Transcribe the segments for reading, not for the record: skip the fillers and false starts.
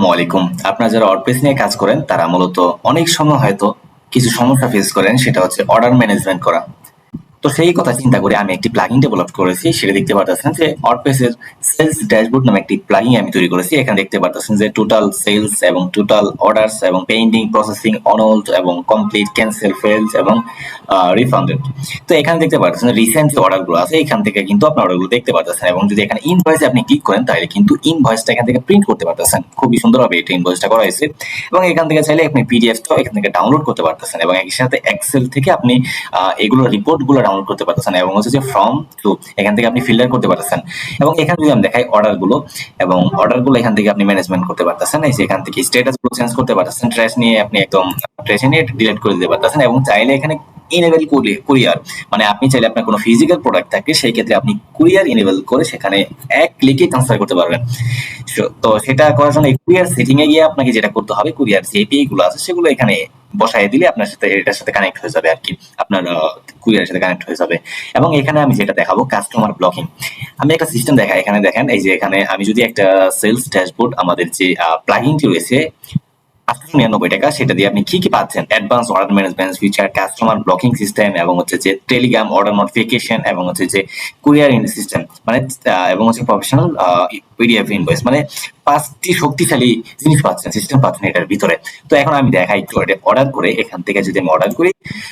আসসালামু আলাইকুম। আপনারা যারা ওয়ার্ডপ্রেস নিয়ে কাজ করেন তারা মূলত অনেক সময় হয়তো কিছু সমস্যা ফেস করেন, সেটা হচ্ছে অর্ডার ম্যানেজমেন্ট করা। তো সেই কথা চিন্তা করে আমি একটি প্লাগইন ডেভেলপ করেছি। সেটা দেখতে পারতেছেন যে ওয়ার্ডপ্রেসের সেলস ড্যাশবোর্ড নামে একটি প্লাগইন আমি তৈরি করেছি। এখানে দেখতে পারতেছেন যে টোটাল সেলস এবং টোটাল অর্ডারস এবং পেন্ডিং, প্রসেসিং, অনহোল্ড এবং কমপ্লিট, ক্যান্সেল, ফেলস এবং রিফান্ডেড। তো এখানে দেখতে পারতেছেন রিসেন্ট যে অর্ডারগুলো আছে এখান থেকে কিন্তু আপনি অর্ডারগুলো দেখতে পারতেছেন, এবং যদি এখানে ইনভয়েসে আপনি ক্লিক করেন তাহলে কিন্তু ইনভয়েসটা এখান থেকে প্রিন্ট করতে পারতেছেন। খুবই সুন্দরভাবে এটা ইনভয়েসটা করা হয়েছে, এবং এখান থেকে চাইলে আপনি পিডিএফটাও এখান থেকে ডাউনলোড করতে পারতেছেন, এবং একই সাথে এক্সেল থেকে আপনি এগুলো রিপোর্টগুলো ডাউনলোড করতে পারতেছেন, এবং হচ্ছে যে ফর্ম টু এখান থেকে আপনি ফিল্টার করতে পারতেছেন। এবং এখানে যদি আমি দেখাই অর্ডারগুলো, এবং অর্ডারগুলো এখান থেকে আপনি ম্যানেজমেন্ট করতে পারতেছেন। এই যে এখান থেকে স্ট্যাটাসগুলো চেঞ্জ করতে পারতেছেন, ট্র্যাশ নিয়ে আপনি একদম ট্র্যাশে নিয়ে ডিলিট করে দিতে পারতেছেন, এবং চাইলে এখানে ইনেবল কুরিয়ার, মানে আপনি চাইলে আপনার কোনো ফিজিক্যাল প্রোডাক্ট থাকে সেই ক্ষেত্রে আপনি কুরিয়ার ইনেবল করে সেখানে এক ক্লিকে ট্রান্সফার করতে পারবেন। তো সেটা করার জন্য এই কুরিয়ার সেটিং এ গিয়ে আপনাকে যেটা করতে হবে, কুরিয়ার যে এপিআই গুলো আছে সেগুলো এখানে বসায় দিলে আপনার সাথে এটার সাথে কানেক্ট হয়ে যাবে আর কি, আপনার কুরিয়ারের সাথে কানেক্ট হয়ে যাবে। এবং এখানে আমি যেটা দেখাবো কাস্টমার ব্লকিং, আমি একটা সিস্টেম দেখাই। এখানে দেখেন, এই যে এখানে আমি যদি একটা সেলস ড্যাশবোর্ড আমাদের যে প্লাগইনটি রয়েছে 899 টাকা, সেটা দিয়ে আপনি কি কি পাচ্ছেন: advance order management feature, customer blocking system, এবং হচ্ছে যে টেলিগ্রাম অর্ডার নোটিফিকেশন, এবং হচ্ছে যে কুরিয়ার সিস্টেম, মানে এবং হচ্ছে প্রফেশনাল পিডিএফ ইনভয়েস, মানে 5টি শক্তিশালী জিনিস পাচ্ছেন, সিস্টেম পাচ্ছেন এটার ভিতরে। তো এখন আমি দেখাই একটু অর্ডার করে, এখান থেকে যদি আমি অর্ডার করি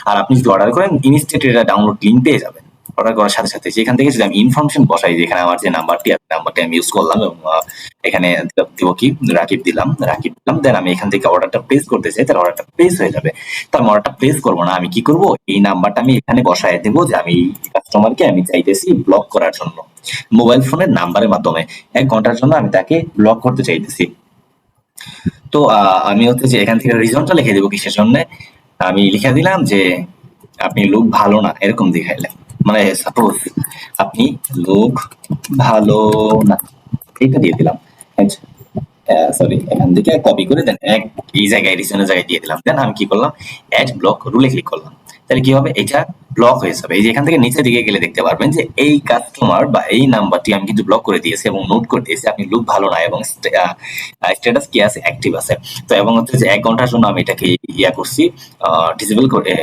আর আপনি যদি অর্ডার করেন ইনস্ট্যান্ট এটা ডাউনলোড লিঙ্ক পেয়ে যাবেন। অর্ডার করার সাথে সাথে যেখান থেকে যদি আমি ইনফরমেশন বসাই, যেখানে আমার যে নাম্বারটি আছে নাম্বারটি আমি ইউজ করলাম, এবং এখানে দিব কি রাকিব দিলাম, দেন আমি এখান থেকে অর্ডারটা প্লেস করতে চাই, তার অর্ডারটা প্লেস হয়ে যাবে। তো আমি অর্ডারটা প্লেস করবো না, আমি কি করব, এই নাম্বারটা আমি এখানে বসায় দেবো যে আমি কাস্টমারকে আমি চাইতেছি ব্লক করার জন্য, মোবাইল ফোনের নাম্বারের মাধ্যমে 1 ঘন্টার জন্য আমি তাকে ব্লক করতে চাইতেছি। তো আমি হচ্ছে যে এখান থেকে রিজনটা লিখে দেবো কিসের জন্য। আমি লিখে দিলাম যে আপনি লোক ভালো না, এরকম দেখাইলাম, মানে সাপোজ আপনি লোক ভালো না, এটা দিয়ে দিলাম। সরি, এখান থেকে কপি করে দেন এই জায়গায় রিজনের জায়গায় দিয়ে দিলাম। দেন আমি কি করলাম, অ্যাড ব্লক রুলে ক্লিক করলাম। তাহলে কি হবে, এটা ব্লক হয়ে যাবে। এই যে এখান থেকে নিচের দিকে গেলে দেখতে পারবেন যে এই কাস্টমার বা এই নাম্বারটি আমি কিন্তু ব্লক করে দিয়েছি এবং নোট করে দিয়েছি আপনি লুক ভালো না, এবং স্ট্যাটাস কি আছে, অ্যাক্টিভ আছে। তো এবং হচ্ছে যে 1 ঘন্টার জন্য আমি এটাকে ইয়া করছি, ডিসেবল করে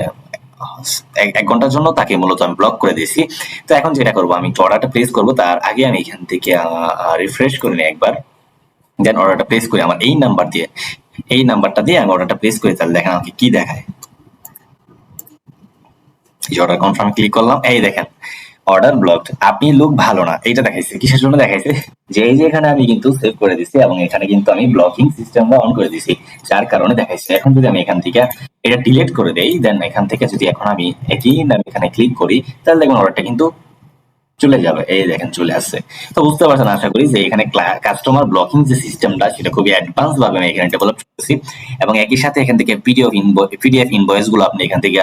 1 ঘন্টার জন্য তাকে মূলত আমি ব্লক করে দিয়েছি। তো এখন যেটা করবো, আমি অর্ডারটা প্লেস করবো, তার আগে আমি এখান থেকে রিফ্রেশ করে নিই একবার, দেন অর্ডারটা প্লেস করি আমার এই নাম্বারটা দিয়ে আমি অর্ডারটা প্লেস করি। তাহলে দেখেন আমাকে কি দেখায়, এই অর্ডার কনফার্ম ক্লিক করলাম, এই দেখেন অর্ডার ব্লকড, আপনি লোক ভালো না, এইটা দেখাইছে। কিসের জন্য দেখাইছে, যে এই যে এখানে আমি কিন্তু সেভ করে দিছি এবং এখানে কিন্তু আমি ব্লকিং সিস্টেমটা অন করে দিছি, যার কারণে দেখাইছে। এখন যদি আমি এখান থেকে এটা ডিলিট করে দেই, দেন এখান থেকে যদি এখন আমি একই নাম এখানে ক্লিক করি, তাহলে দেখবেন অর্ডারটা কিন্তু চলে যাবে। এই দেখেন চলে আসছে। তো বুঝতে পারছেন আশা করি যে এখানে কাস্টমার ব্লকিং যে সিস্টেমটা সেটা খুবই অ্যাডভান্স ভাবে আমি এখানে ডেভেলপ করেছি, এবং একই সাথে এখান থেকে পিডিএফ ইনভয়েস গুলো আপনি এখান থেকে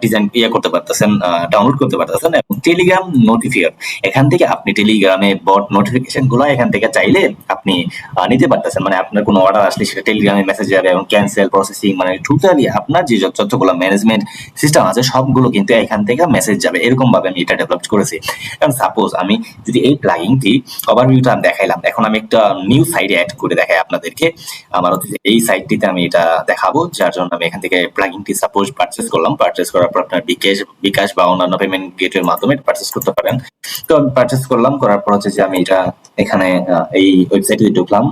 ডিজাইন করতে পারতেছেন, ডাউনলোড করতে পারতেছেন, এবং টেলিগ্রাম নোটিফিকেশন এখান থেকে আপনি টেলিগ্রামে বট নোটিফিকেশন গুলো এখান থেকে চাইলে আপনি নিতে পারতেছেন। মানে আপনার কোনো অর্ডার আসলে সেটা টেলিগ্রামে মেসেজ যাবে, এবং ক্যান্সেল, প্রসেসিং, মানে টোটালি আপনার যে যতগুলো ম্যানেজমেন্ট সিস্টেম আছে সবগুলো কিন্তু এখান থেকে মেসেজ যাবে। এরকম ভাবে আমি এটা ডেভেলপ করেছি। কারণ সাপোজ আমি যদি এই প্লাগইনটি ওভারভিউটা দেখাইলাম, এখন আমি একটা নিউ সাইটে অ্যাড করে দেখাই আপনাদেরকে। আমার হচ্ছে যে এই সাইটটিতে আমি এটা দেখাবো, যার জন্য আমি এখান থেকে প্লাগইনটি সাপোজ পারচেজ করলাম। পারচেজ করার পর আপনার বিকাশ বা অন্যান্য পেমেন্ট গেটওয়ের মাধ্যমে পারচেজ করতে পারেন। তো আমি পারচেজ করলাম, করার পর হচ্ছে যে আমি এটা এখানে এই ওয়েবসাইটে ঢুকলাম,